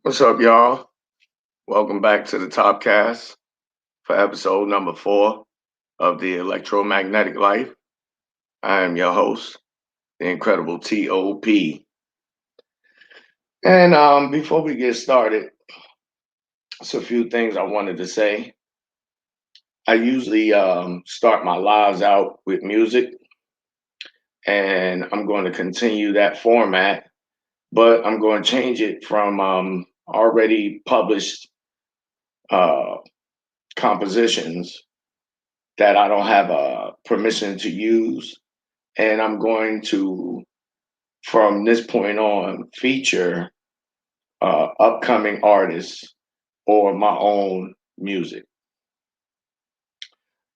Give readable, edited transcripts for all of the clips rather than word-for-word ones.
What's up, y'all? Welcome back to the Top Cast for episode number 4 of the Electromagnetic Life. I am your host, the incredible T.O.P. And before we get started, it's a few things I wanted to say. I usually start my lives out with music, and I'm going to continue that format, but I'm going to change it from already published uh, compositions that I don't have permission to use. And I'm going to, from this point on, feature upcoming artists or my own music.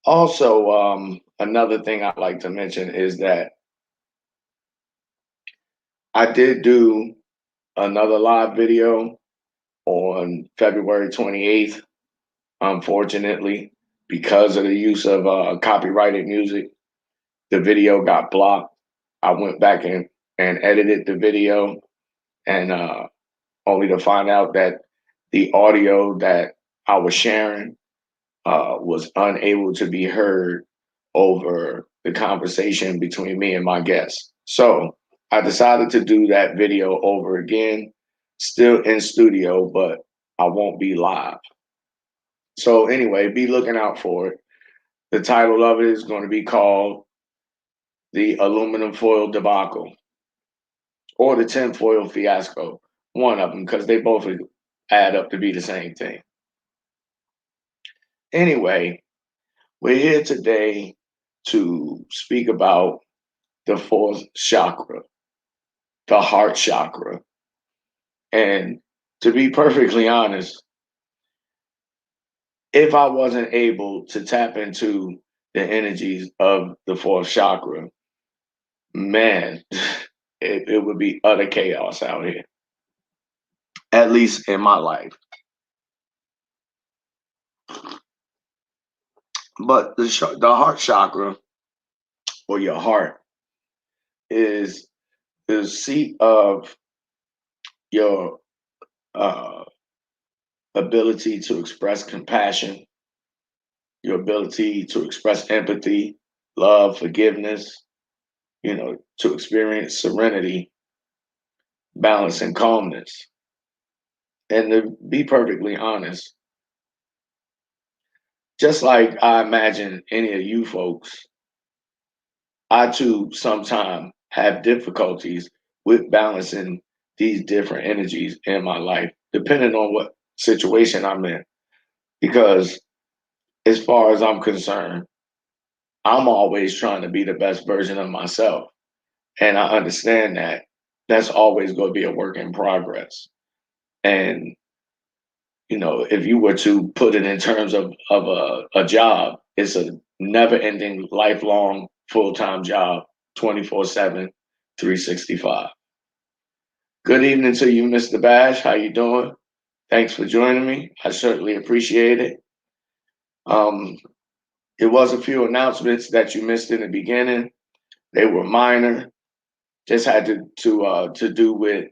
Also, another thing I'd like to mention is that I did do another live video on February 28th. Unfortunately, because of the use of copyrighted music, the video got blocked. I went back and edited the video, and only to find out that the audio that I was sharing was unable to be heard over the conversation between me and my guest. So I decided to do that video over again, still in studio, but I won't be live. So anyway, be looking out for it. The title of it is going to be called The Aluminum Foil Debacle or the Tinfoil Fiasco, one of them, because they both add up to be the same thing. Anyway, we're here today to speak about the fourth chakra, the heart chakra. And to be perfectly honest, if I wasn't able to tap into the energies of the fourth chakra, man, it would be utter chaos out here, at least in my life. But the heart chakra, or your heart, is the seat of your uh, ability to express compassion, your ability to express empathy, love, forgiveness, to experience serenity, balance, and calmness. And to be perfectly honest, just like I imagine any of you folks, I too sometimes have difficulties with balancing these different energies in my life, depending on what situation I'm in. Because as far as I'm concerned, I'm always trying to be the best version of myself. And I understand that that's always going to be a work in progress. And, if you were to put it in terms of a job, it's a never ending, lifelong, full time job, 24/7, 365. Good evening to you, Mr. Bash. How you doing? Thanks for joining me. I certainly appreciate it. Um, it was a few announcements that you missed in the beginning. They were minor. Just had to do with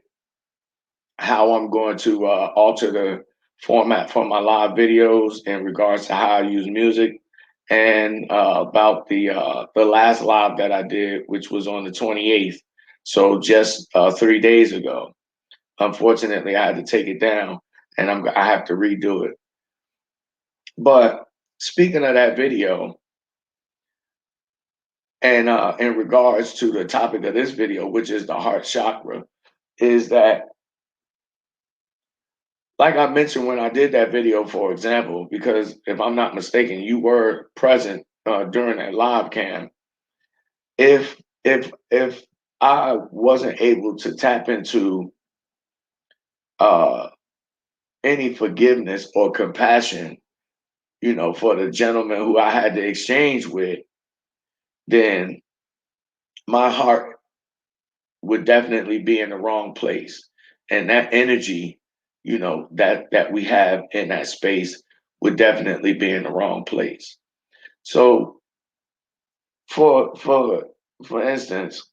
how I'm going to alter the format for my live videos in regards to how I use music, and about the last live that I did, which was on the 28th, so just 3 days ago. Unfortunately, I had to take it down, and I have to redo it. But speaking of that video, and in regards to the topic of this video, which is the heart chakra, is that, like I mentioned when I did that video, for example, because if I'm not mistaken, you were present during that live cam. If I wasn't able to tap into uh, any forgiveness or compassion, for the gentleman who I had to exchange with, then my heart would definitely be in the wrong place, and that energy, that we have in that space would definitely be in the wrong place. So, for for for instance,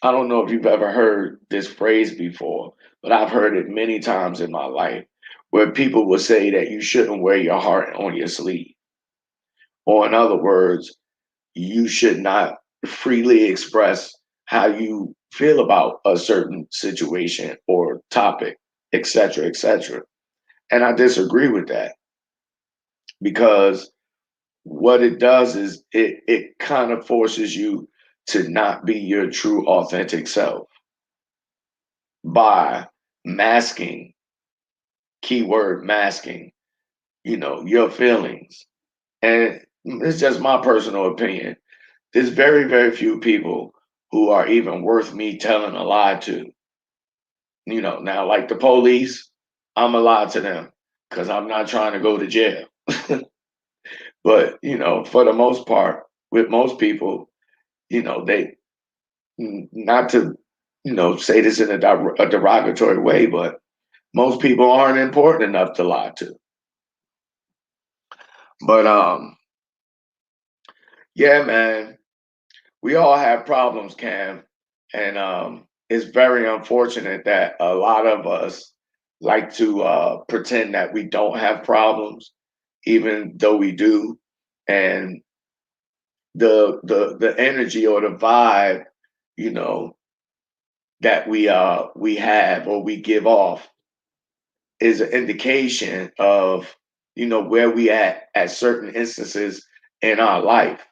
I don't know if you've ever heard this phrase before, but I've heard it many times in my life where people will say that you shouldn't wear your heart on your sleeve. Or, in other words, you should not freely express how you feel about a certain situation or topic, etc., etc. And I disagree with that because what it does is it kind of forces you to not be your true authentic self by masking, keyword masking, your feelings. And it's just my personal opinion. There's very, very few people who are even worth me telling a lie to. Now, like the police, I'm a lie to them because I'm not trying to go to jail. But, for the most part, with most people, they, not to, say this in a derogatory way, but most people aren't important enough to lie to. But yeah, man, we all have problems, Cam, and it's very unfortunate that a lot of us like to pretend that we don't have problems, even though we do, and the energy or the vibe, you know, that we have or we give off is an indication of where we at certain instances in our life.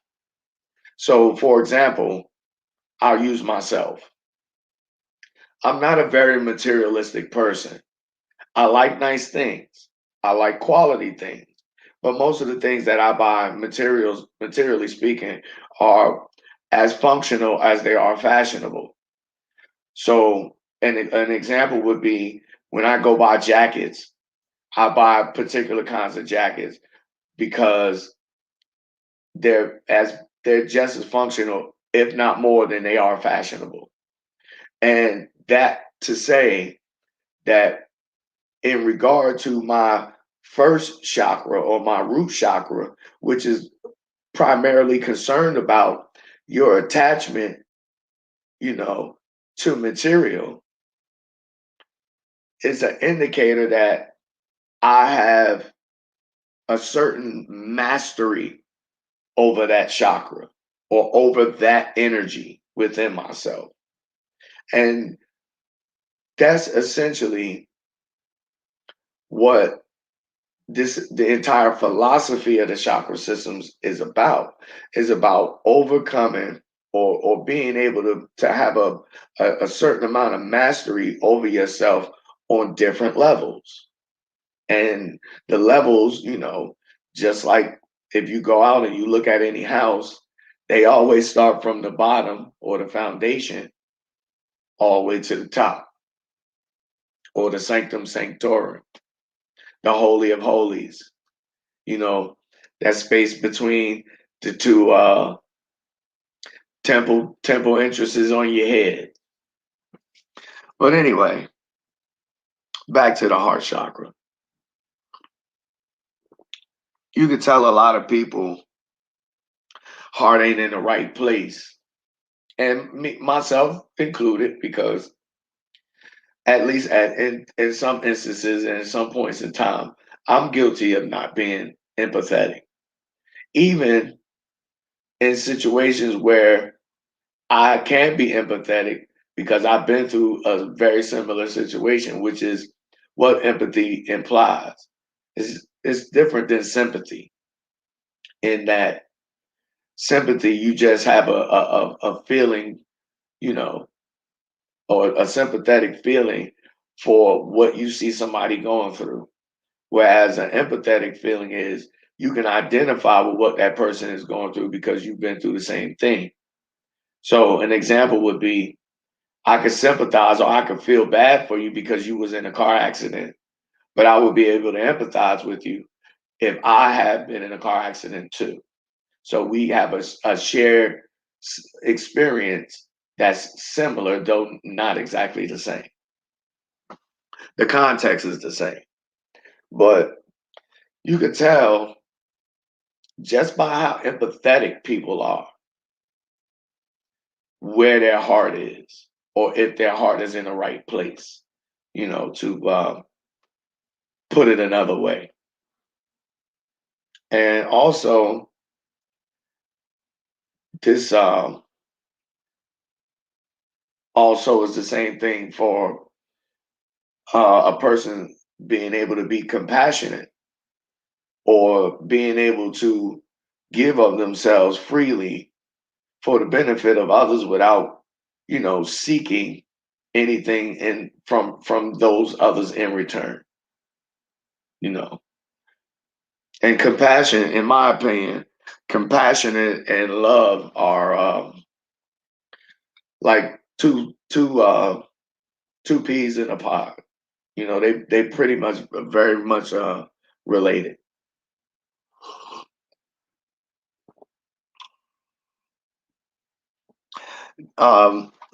So, for example, I'll use myself. I'm not a very materialistic person. I like nice things. I like quality things. But most of the things that I buy, materially speaking, are as functional as they are fashionable. So an example would be when I go buy jackets, I buy particular kinds of jackets because they're as they're just as functional, if not more, than they are fashionable. And that to say that in regard to my first chakra or my root chakra, which is primarily concerned about your attachment, you know, to material, is an indicator that I have a certain mastery over that chakra or over that energy within myself. And that's essentially what the entire philosophy of the chakra systems is about overcoming or being able to have a certain amount of mastery over yourself on different levels. And the levels, just like if you go out and you look at any house, they always start from the bottom or the foundation all the way to the top, or the sanctum sanctorum, the holy of holies, you know, that space between the two temple entrances on your head. But anyway, back to the heart chakra. You can tell a lot of people heart ain't in the right place, and me, myself included, because at least in some instances and in some points in time, I'm guilty of not being empathetic, even in situations where I can be empathetic because I've been through a very similar situation, which is what empathy implies. It's different than sympathy, in that sympathy, you just have a feeling, you know, or a sympathetic feeling for what you see somebody going through. Whereas an empathetic feeling is you can identify with what that person is going through because you've been through the same thing. So an example would be, I could sympathize or I could feel bad for you because you was in a car accident, but I would be able to empathize with you if I have been in a car accident too. So we have a shared experience that's similar, though not exactly the same. The context is the same, but you could tell just by how empathetic people are where their heart is, or if their heart is in the right place, to put it another way. And also, this also is the same thing for a person being able to be compassionate or being able to give of themselves freely for the benefit of others without, seeking anything in from those others in return, you know. And compassion, in my opinion, compassion and love are like two peas in a pod. They pretty much very much related.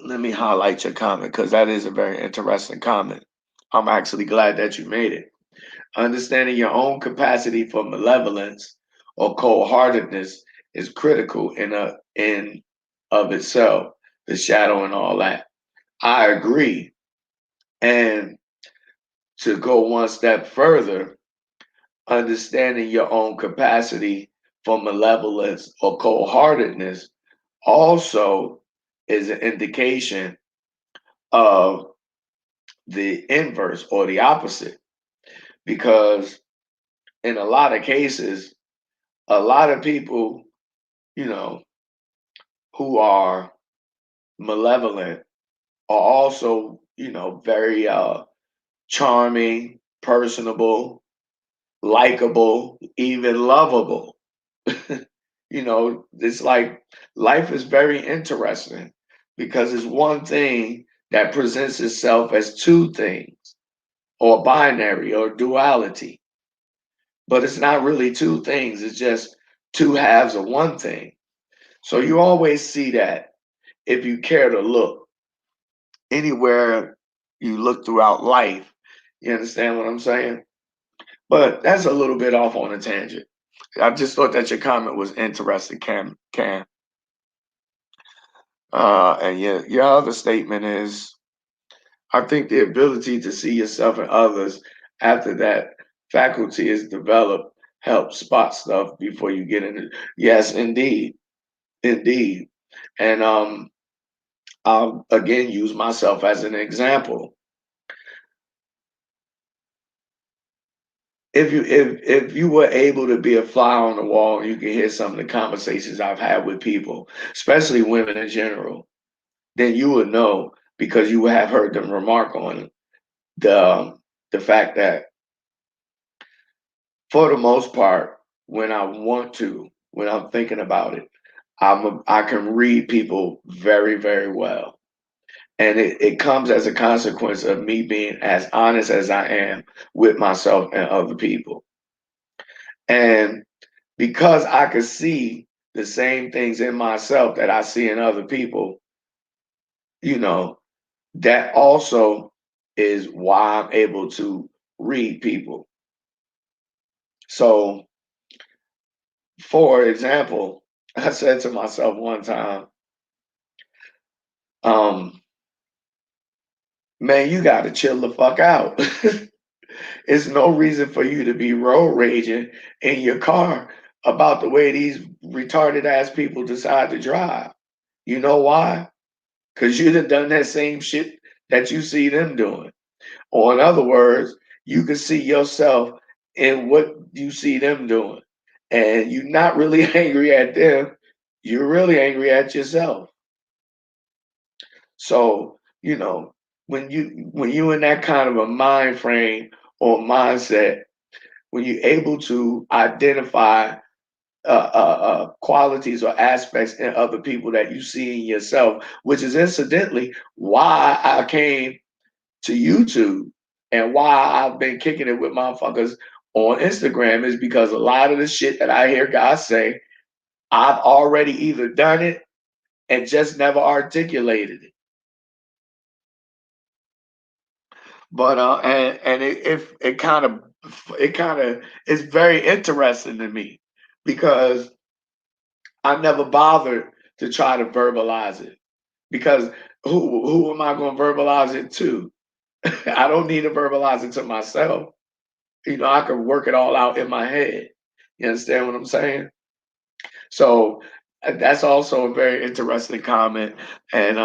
Let me highlight your comment because that is a very interesting comment. I'm actually glad that you made it. Understanding your own capacity for malevolence or cold-heartedness is critical in of itself, the shadow and all that. I agree. And to go one step further, understanding your own capacity for malevolence or cold-heartedness also is an indication of the inverse or the opposite, because in a lot of cases, a lot of people, you know, who are malevolent are also, very charming, personable, likable, even lovable. It's like life is very interesting because it's one thing that presents itself as two things or binary or duality, but it's not really two things, it's just two halves of one thing. So you always see that if you care to look anywhere you look throughout life. You understand what I'm saying? But that's a little bit off on a tangent. I just thought that your comment was interesting, Cam. And your other statement is, I think the ability to see yourself and others after that faculty is developed helps spot stuff before you get into. Yes, indeed, indeed. And I'll again use myself as an example. If you were able to be a fly on the wall, you can hear some of the conversations I've had with people, especially women in general, then you would know because you would have heard them remark on the fact that for the most part, when I'm thinking about it, I can read people very, very well. And it comes as a consequence of me being as honest as I am with myself and other people. And because I could see the same things in myself that I see in other people, you know, that also is why I'm able to read people. So, for example, I said to myself one time, um, man, you got to chill the fuck out. It's no reason for you to be road raging in your car about the way these retarded ass people decide to drive. You know why? Because you'd have done that same shit that you see them doing. Or in other words, you can see yourself in what you see them doing. And you're not really angry at them. You're really angry at yourself. So, when you in that kind of a mind frame or mindset, when you're able to identify qualities or aspects in other people that you see in yourself, which is incidentally why I came to YouTube and why I've been kicking it with motherfuckers on Instagram, is because a lot of the shit that I hear guys say, I've already either done it and just never articulated it. But and it kind of is very interesting to me because I never bothered to try to verbalize it. because who am I going to verbalize it to? I don't need to verbalize it to myself. I can work it all out in my head. You understand what I'm saying? So that's also a very interesting comment, and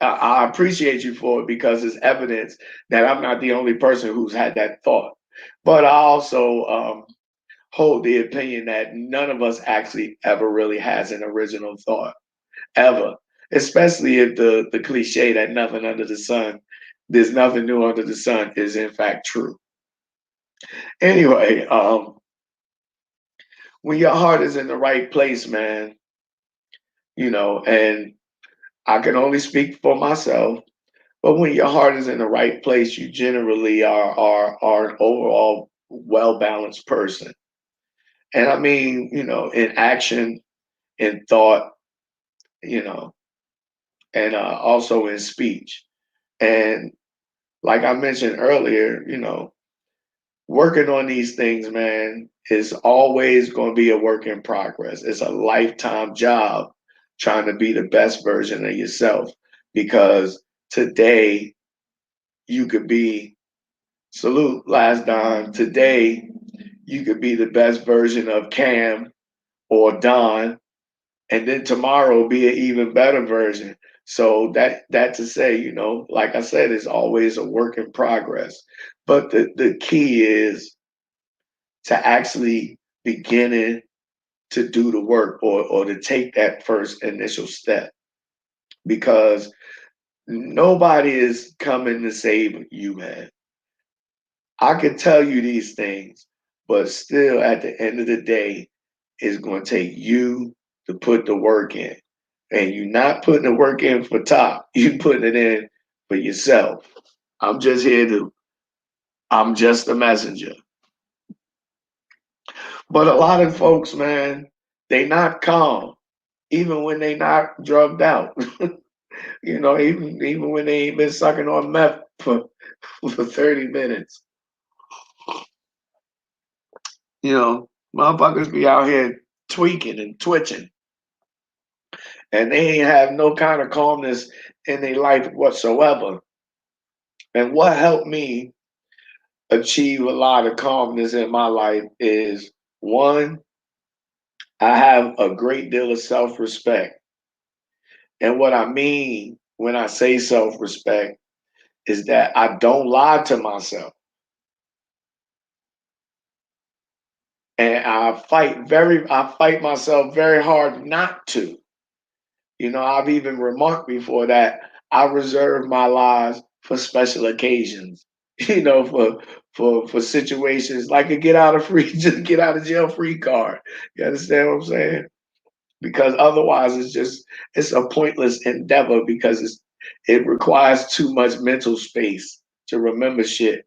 I appreciate you for it because it's evidence that I'm not the only person who's had that thought. But I also hold the opinion that none of us actually ever really has an original thought ever, especially if the cliche that nothing under the sun, there's nothing new under the sun is in fact true. Anyway, when your heart is in the right place, man, and I can only speak for myself, but when your heart is in the right place, you generally are an overall well balanced person. And I mean, in action, in thought, you know, and also in speech. And like I mentioned earlier, working on these things, man, is always going to be a work in progress. It's a lifetime job trying to be the best version of yourself because today you could be, salute last Don, today you could be the best version of Cam or Don, and then tomorrow will be an even better version. So that to say, like I said, it's always a work in progress. But the key is to actually beginning to do the work or to take that first initial step because nobody is coming to save you, man. I can tell you these things, but still at the end of the day, it's going to take you to put the work in. And you're not putting the work in for top, you're putting it in for yourself. I'm just here to, I'm just a messenger. But a lot of folks, man, they not calm, even when they not drugged out. Even when they ain't been sucking on meth for 30 minutes. Motherfuckers be out here tweaking and twitching, and they ain't have no kind of calmness in their life whatsoever. And what helped me achieve a lot of calmness in my life is one, I have a great deal of self respect. And what I mean when I say self respect is that I don't lie to myself. And I fight myself very hard not to. I've even remarked before that I reserve my lies for special occasions. For situations like a get out of free, just get out of jail free card. You understand what I'm saying? Because otherwise, it's a pointless endeavor because it requires too much mental space to remember shit.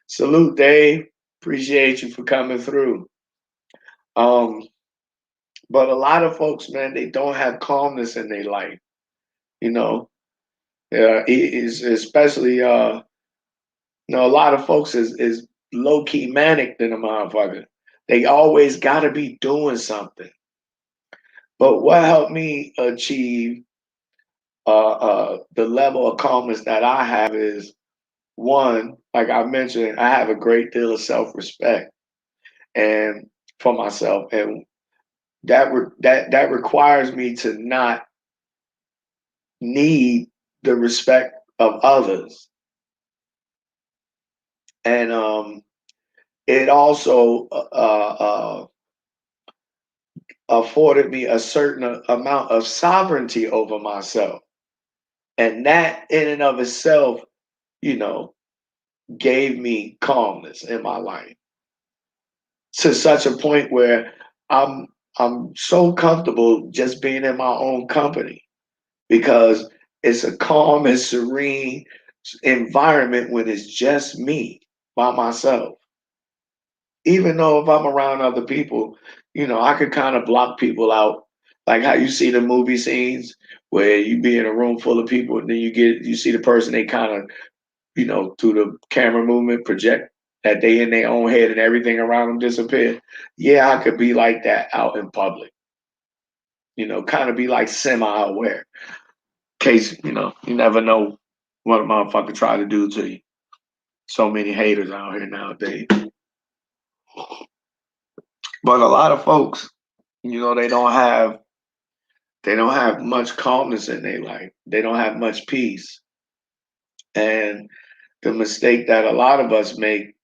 Salute, Dave. Appreciate you for coming through. Um, but a lot of folks, man, they don't have calmness in their life. You know, is especially a lot of folks is low key manic than a motherfucker. They always got to be doing something. But what helped me achieve the level of calmness that I have is one, like I mentioned, I have a great deal of self respect and for myself, and that requires me to not need the respect of others, and it also afforded me a certain amount of sovereignty over myself, and that in and of itself, you know, gave me calmness in my life to such a point where I'm I'm so comfortable just being in my own company because it's a calm and serene environment when it's just me by myself. Even though if I'm around other people, I could kind of block people out. Like how you see the movie scenes where you be in a room full of people and then you see the person they kind of, through the camera movement project that they in their own head and everything around them disappear. Yeah, I could be like that out in public. Kind of be like semi-aware. case, you never know what a motherfucker try to do to you. So many haters out here nowadays. But a lot of folks, they don't have much calmness in their life. They don't have much peace. And the mistake that a lot of us make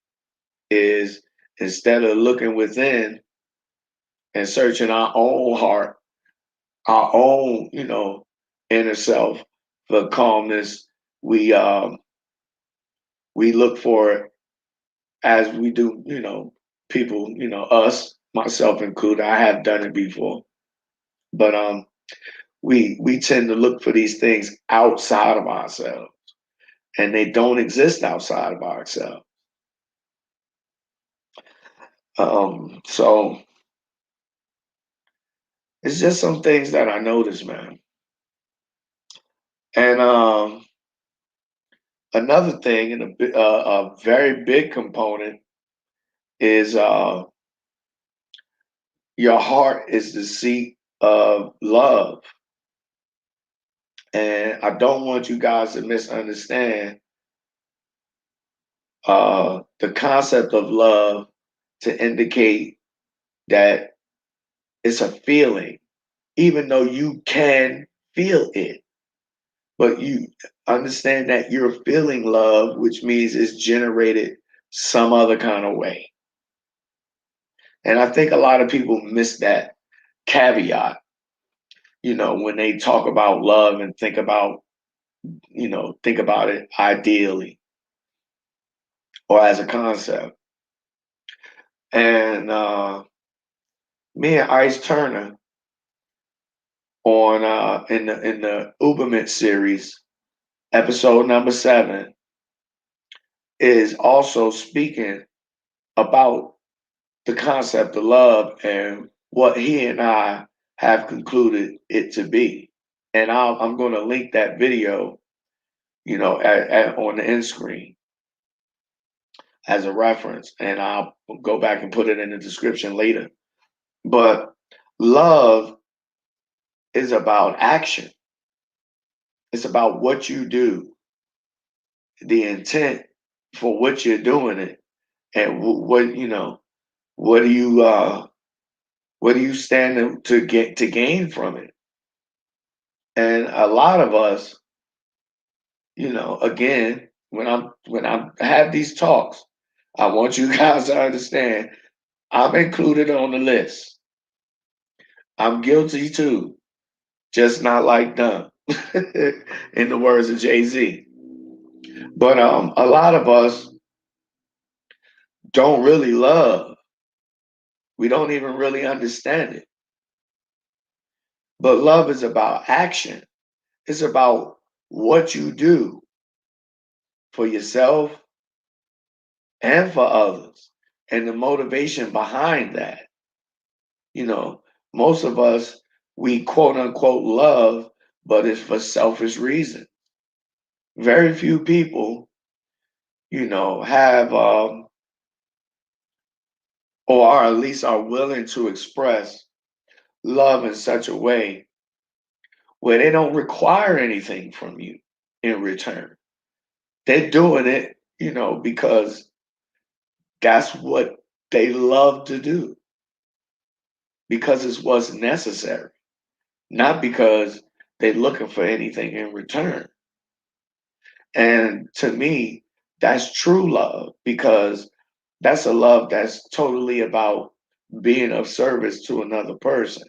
is, instead of looking within and searching our own heart, our own, inner self for calmness, we we look for it, as we do, people, us, myself included. I have done it before, but we tend to look for these things outside of ourselves, and they don't exist outside of ourselves. So it's just some things that I noticed, man. And another thing, and a very big component, is your heart is the seat of love. And I don't want you guys to misunderstand the concept of love to indicate that it's a feeling, even though you can feel it. But you understand that you're feeling love, which means it's generated some other kind of way. And I think a lot of people miss that caveat, when they talk about love and think about it ideally or as a concept. And me and Ice Turner on in the Uberment series, episode number 7, is also speaking about the concept of love and what he and I have concluded it to be. And I'm going to link that video, on the end screen as a reference, and I'll go back and put it in the description later. But love is about action. It's about what you do, the intent for what you're doing it, and what do you what do you stand to gain from it? And a lot of us, again, when I have these talks, I want you guys to understand I'm included on the list. I'm guilty too, just not like them, in the words of Jay-Z. But a lot of us don't really love. We don't even really understand it. But love is about action. It's about what you do for yourself and for others, and the motivation behind that. Most of us, we quote unquote love, but it's for selfish reasons. Very few people, have or are at least are willing to express love in such a way where they don't require anything from you in return. They're doing it, because that's what they love to do, because it's what's necessary, not because they're looking for anything in return. And to me, that's true love, because that's a love that's totally about being of service to another person.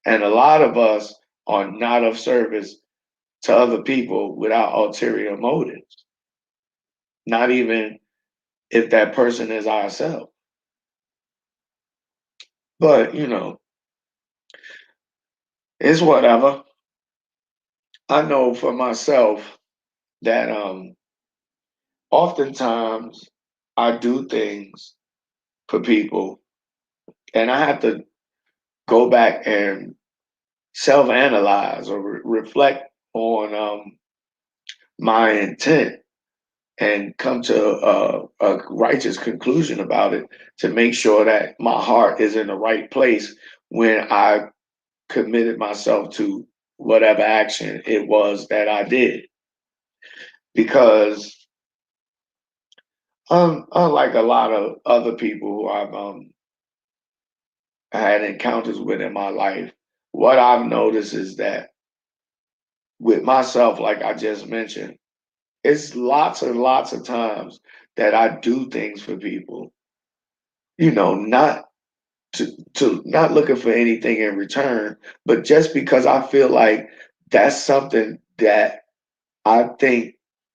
And a lot of us are not of service to other people without ulterior motives, not even if that person is ourselves. But, it's whatever. I know for myself that oftentimes I do things for people, and I have to go back and self-analyze or reflect on my intent and come to a righteous conclusion about it, to make sure that my heart is in the right place when I committed myself to whatever action it was that I did. Because unlike a lot of other people who I've had encounters with in my life, what I've noticed is that with myself, like I just mentioned, it's lots and lots of times that I do things for people, not to not looking for anything in return, but just because I feel like that's something that I think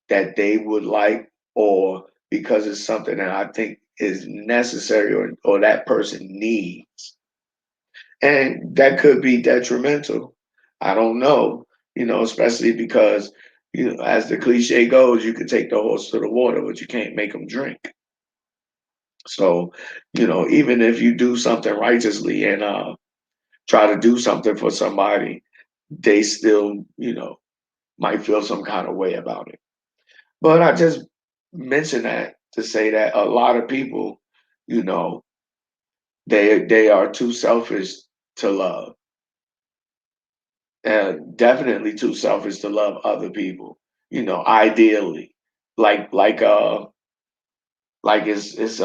that they would like, or because it's something that I think is necessary, or that person needs. And that could be detrimental. I don't know, especially because, as the cliche goes, you can take the horse to the water, but you can't make them drink. So, even if you do something righteously and try to do something for somebody, they still, might feel some kind of way about it. But I just mention that to say that a lot of people, you know, they are too selfish to love, and definitely too selfish to love other people. Ideally, like like it's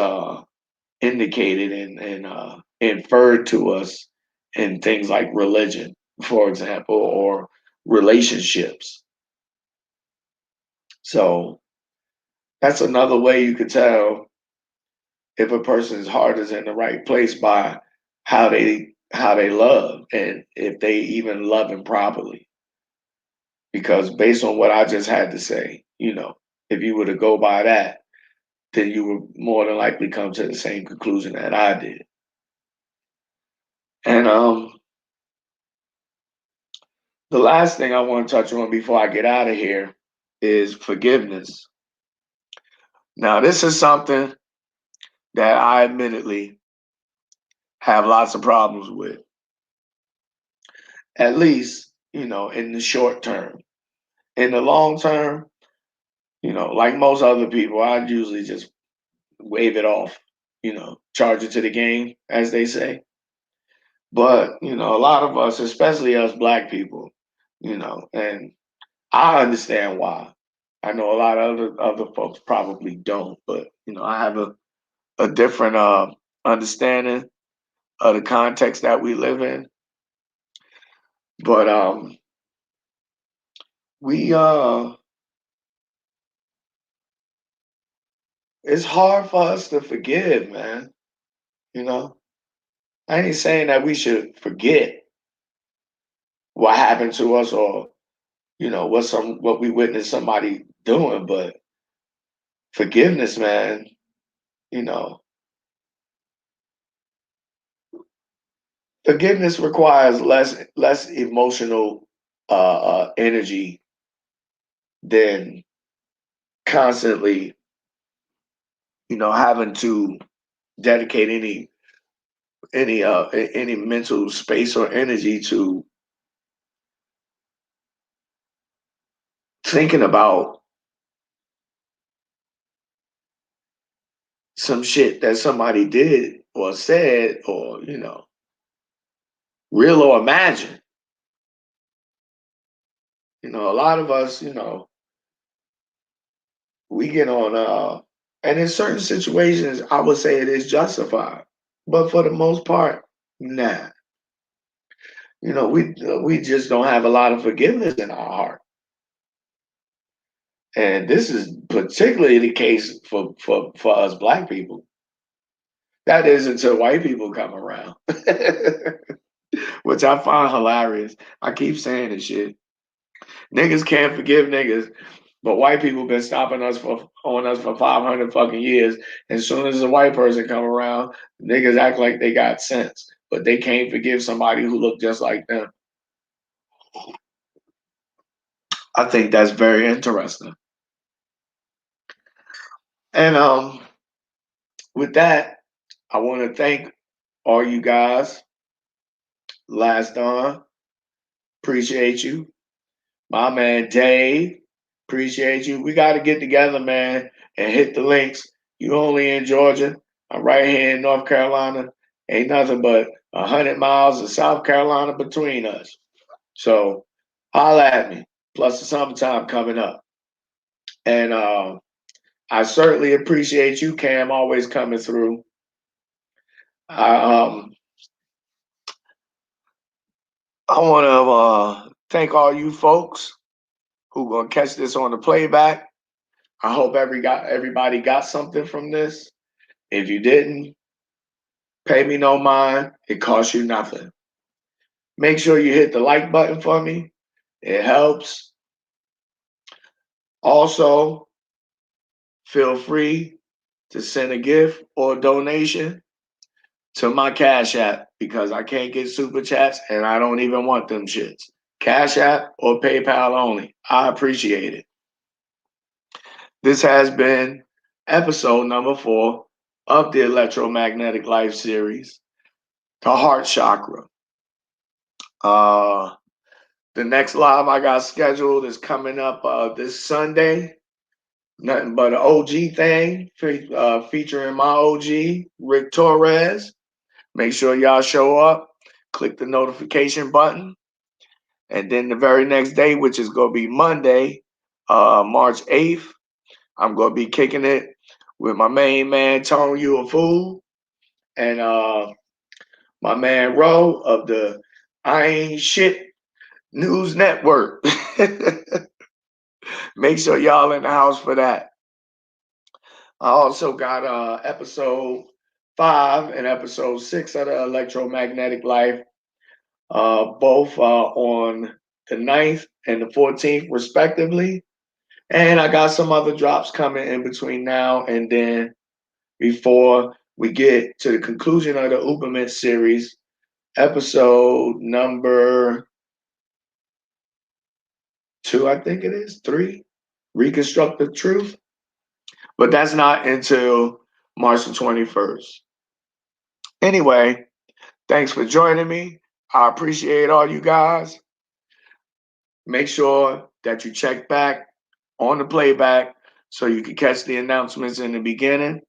indicated and inferred to us in things like religion, for example, or relationships. So that's another way you could tell if a person's heart is in the right place by how they love, and if they even love him properly. Because based on what I just had to say, if you were to go by that, then you would more than likely come to the same conclusion that I did. And the last thing I want to touch on before I get out of here is forgiveness. Now, this is something that I admittedly have lots of problems with, at least, in the short term. In the long term, like most other people, I'd usually just wave it off, charge it to the game, as they say. But, a lot of us, especially us black people, and I understand why. I know a lot of other folks probably don't, but, I have a different understanding of the context that we live in. But we it's hard for us to forgive, man. You know, I ain't saying that we should forget what happened to us, or what we witnessed somebody doing, but forgiveness, man. You know, forgiveness requires less emotional energy than constantly, having to dedicate any mental space or energy to thinking about some shit that somebody did or said, or real or imagine. A lot of us, we get on and in certain situations I would say it is justified, but for the most part, nah. We just don't have a lot of forgiveness in our heart. And this is particularly the case for us black people. That is until white people come around. Which I find hilarious. I keep saying this shit. Niggas can't forgive niggas, but white people been stopping us on us for 500 fucking years. As soon as a white person come around, niggas act like they got sense, but they can't forgive somebody who look just like them. I think that's very interesting. And with that, I want to thank all you guys. Last on, appreciate you. My man Dave, appreciate you. We got to get together, man, and hit the links. You only in Georgia. I'm right here in North Carolina. Ain't nothing but 100 miles of South Carolina between us. So holla at me. Plus the summertime coming up. And I certainly appreciate you, Cam, always coming through. I I want to thank all you folks who gonna catch this on the playback. I hope everybody got something from this. If you didn't, pay me no mind. It costs you nothing. Make sure you hit the like button for me. It helps. Also, feel free to send a gift or donation to my Cash App because I can't get super chats and I don't even want them shits. Cash App or PayPal only. I appreciate it. This has been episode number 4 of the Electromagnetic Life series, the Heart Chakra. The next live I got scheduled is coming up this Sunday. Nothing but an OG thing featuring my OG, Rick Torres. Make sure y'all show up. Click the notification button. And then the very next day, which is going to be Monday, March 8th, I'm going to be kicking it with my main man, Tone You a Fool, and my man, Ro of the I Ain't Shit News Network. Make sure y'all in the house for that. I also got episode 5 and episode 6 of the Electromagnetic Life, both on the 9th and the 14th, respectively. And I got some other drops coming in between now and then before we get to the conclusion of the Uberman series, episode number 2, I think it is, 3, Reconstructive Truth. But that's not until March the 21st. Anyway, thanks for joining me. I appreciate all you guys. Make sure that you check back on the playback so you can catch the announcements in the beginning.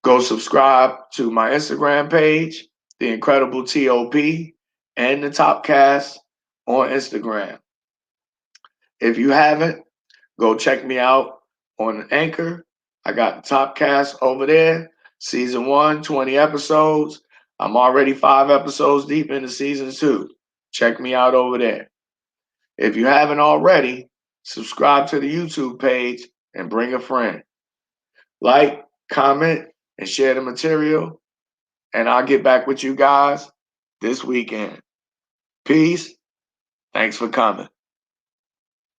Go subscribe to my Instagram page, The Incredible T.O.P, and the Top Cast on Instagram. If you haven't, go check me out on Anchor. I got the Top Cast over there. Season 1, 20 episodes. I'm already 5 episodes deep into season 2. Check me out over there. If you haven't already, subscribe to the YouTube page and bring a friend. Like, comment, and share the material. And I'll get back with you guys this weekend. Peace. Thanks for coming.